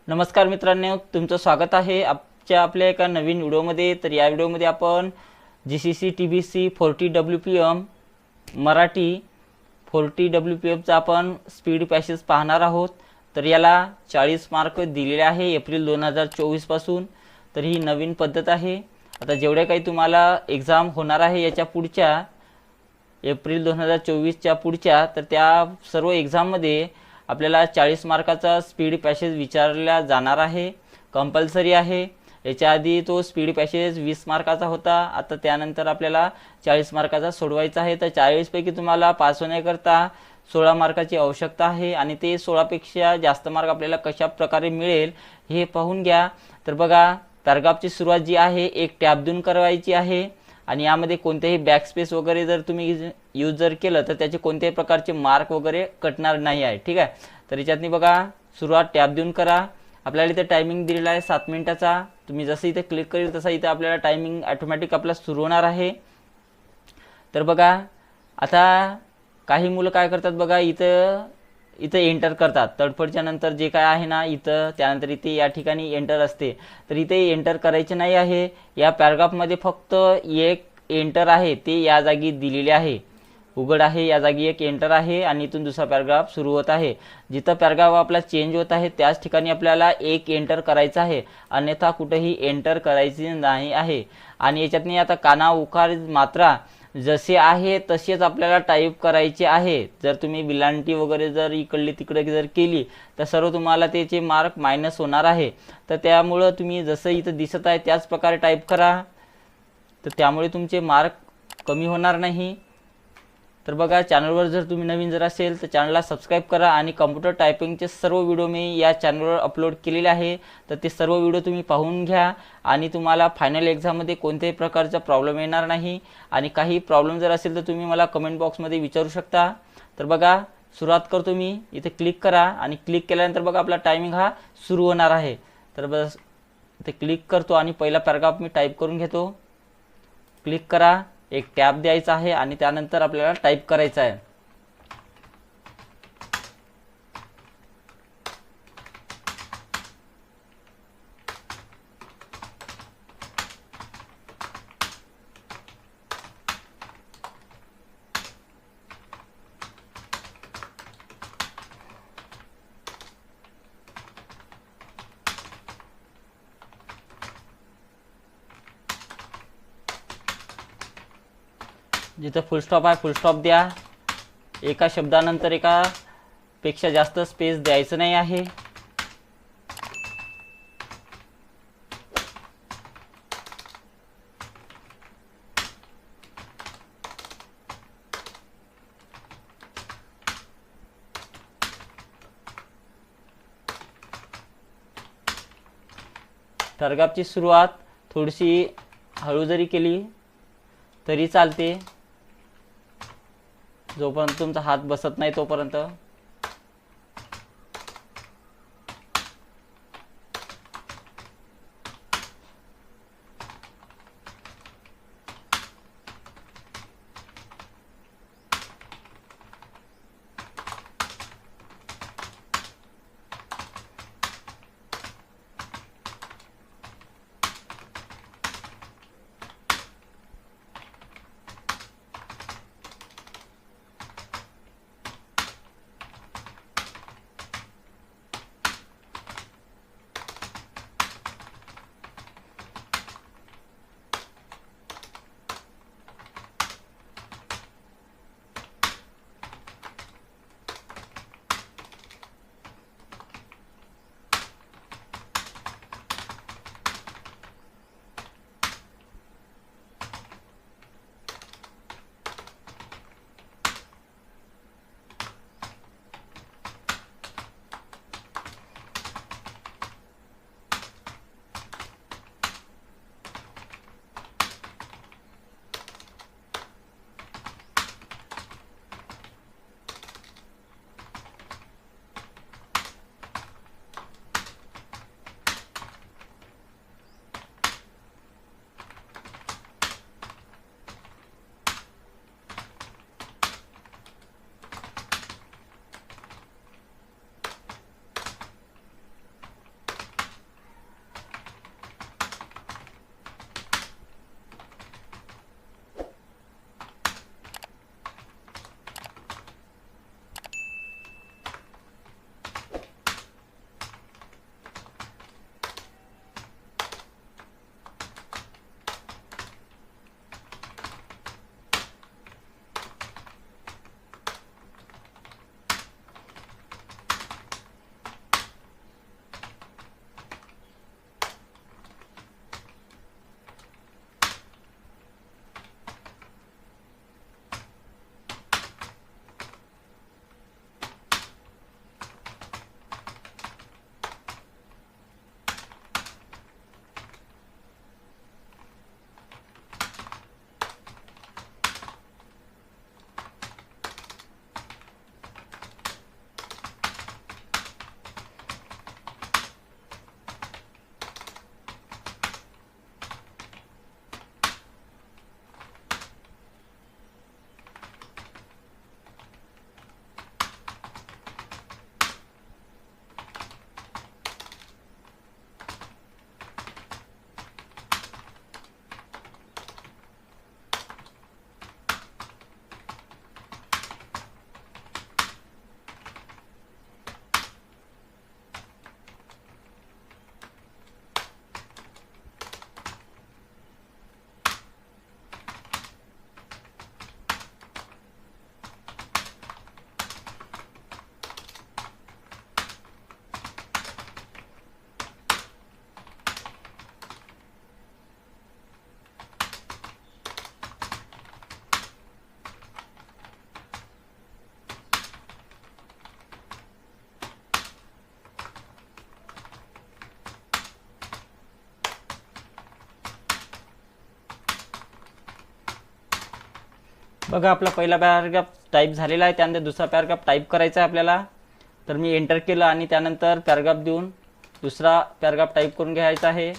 नमस्कार मित्रांनो, तुमचं स्वागत आहे आपल्या एका नवीन व्हिडिओमध्ये। तर या व्हिडिओमध्ये आपण GCC TBC 40WPM मराठी 40WPMचा आपण स्पीड पॅसेज पाहणार आहोत। तर याला 40 मार्क दिलेले आहे एप्रिल 2024 पासून। तर ही नवीन पद्धत आहे। आता जेवढे काही तुम्हाला एग्जाम होणार आहे याच्या पुढच्या एप्रिल 2024च्या पुढच्या, तर त्या सर्व एग्जाममध्ये आपल्याला 40 मार्काचा स्पीड पॅसेज विचारला जाणार आहे, कंपल्सरी आहे। याच्या आधी तो स्पीड पॅसेज 20 मार्काचा होता, आता त्यानंतर आपल्याला 40 मार्काचा सोडवायचा आहे। तर 40 पैकी तुम्हाला पास होण्याकरता 16 मार्काची आवश्यकता आहे आणि ते 16 पेक्षा जास्त मार्क आपल्याला कशा प्रकारे मिळेल हे पाहून घ्या। तर बघा, पॅराग्राफची सुरुवात जी आहे एक टॅब देऊन करायची आहे आणि यामध्ये कोणतेही बॅकस्पेस वगैरे जर तुम्ही यूज जर केलं तर त्याचे कोणत्याही प्रकारचे मार्क वगैरे कटणार नाही आहे, ठीक आहे। तर याच्यातनी बघा, सुरुवात टॅब देऊन करा। आपल्याला इथे टायमिंग दिलेला आहे 7 मिनिटाचा। तुम्ही जसं इथे क्लिक करेल तसं इथे आपल्याला टायमिंग ऑटोमॅटिक आपला सुरू होणार आहे। तर बघा, आता काही मुलं काय करतात बघा, इथं एंटर करतात। तडफडच्या नंतर जे काय आहे ना इथं, त्यानंतर इथे या ठिकाणी एंटर असते। तर इथे एंटर करायचे नाही आहे। या पॅराग्राफमध्ये फक्त एक एंटर आहे, ते या जागी दिलेले आहे, उघड आहे, या जागी एक एंटर आहे आणि इथून दुसरा पॅराग्राफ सुरू होत आहे। जिथं पॅराग्राफ आपला चेंज होत आहे त्याच ठिकाणी आपल्याला एक एंटर करायचा आहे, अन्यथा कुठेही एंटर करायची नाही आहे। आणि याच्यातनी आता काना उकार मात्रा जसे आहे तसेच आपल्याला टाईप करायचे आहे। जर तुम्ही विलांटी वगैरे जर इकडली तिकडे जर केली तर सर्व तुम्हाला त्याचे मार्क मायनस होणार आहे। तर त्यामुळं तुम्ही जसं इथं दिसत आहे त्याच प्रकारे टाईप करा, तर त्यामुळे तुमचे मार्क कमी होणार नाही। तर बघा, चॅनलवर जर तुम्ही नवीन जर असेल तर चॅनलला सबस्क्राईब करा आणि कम्प्युटर टायपिंगचे सर्व व्हिडिओ मी या चॅनलवर अपलोड केलेले आहे। तर ते सर्व व्हिडिओ तुम्ही पाहून घ्या आणि तुम्हाला फायनल एक्झाममध्ये कोणत्याही प्रकारचा प्रॉब्लेम येणार नाही। आणि काही प्रॉब्लेम जर असेल तर तुम्ही मला कमेंट बॉक्समध्ये विचारू शकता। तर बघा, सुरुवात करतो मी। इथे क्लिक करा आणि क्लिक केल्यानंतर बघा आपला टायमिंग हा सुरू होणार आहे। तर बस इथे क्लिक करतो आणि पहिला पॅराग्राफ मी टाईप करून घेतो। क्लिक करा, एक टॅब द्यायचा आहे आणि त्यानंतर आपल्याला टाईप करायचं आहे। जिथं फुल स्टॉप आहे फुल स्टॉप द्या। एका शब्दानंतर एका पेक्षा जास्त स्पेस द्यायचं नाही आहे। पॅराग्राफची सुरुवात थोडीशी हळू जरी केली तरी चालते, जोपर्यंत तुमचा हात बसत नाही तोपर्यंत। बघा आपला पहिला पॅराग्राफ टाईप झालेला आहे, त्यानंतर दुसरा पॅराग्राफ टाईप करायचा आहे आपल्याला. तर मी एंटर केलं आणि त्यानंतर पॅराग्राफ देऊन दुसरा पॅराग्राफ टाईप करून घ्यायचा आहे.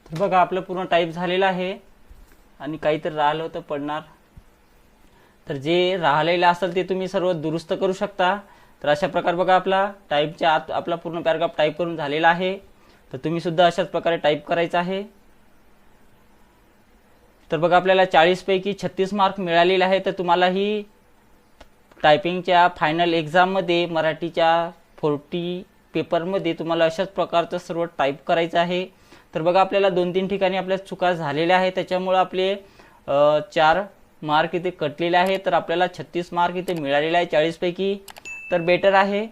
तर बघा आपलं पूर्ण टाईप झालेलं आहे आणि काहीतरी राहिलं होतं पडणार. तर जे राहिलेलं असेल ते तुम्ही सर्व दुरुस्त करू शकता. तर अशा प्रकारे बघा आपला टाईपच्या आत आपला पूर्ण पॅराग्राफ टाईप करून झालेला आहे. तर तुम्ही सुद्धा अशाच प्रकारे टाईप करायचं आहे. तर बघा आपल्याला 40 पैकी 36 मार्क मिळालेले आहे. तर तुम्हाला ही टायपिंगच्या फायनल एक्झाममध्ये मराठीच्या 40 पेपरमध्ये तुम्हाला अशाच प्रकारचं सर्व टाईप करायचं आहे. तर बघा आपल्याला 2-3 ठिकाणी आपल्या चुका झालेल्या आहेत, त्याच्यामुळे आपले 4 मार्क इथे कटलेले आहे. तर आपल्याला 36 मार्क इथे मिळालेले आहे 40 पैकी. तर बेटर आहे.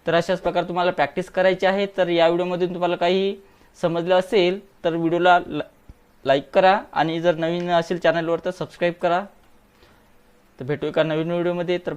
तर अशाच प्रकारे तुम्हाला प्रॅक्टिस करायची आहे. तर या व्हिडिओमधून तुम्हाला काही समजलं असेल तर व्हिडिओला लाईक करा आणि जर नवीन असेल चॅनलवर तर सबस्क्राईब करा. तर भेटू एका नवीन व्हिडिओमध्ये. तर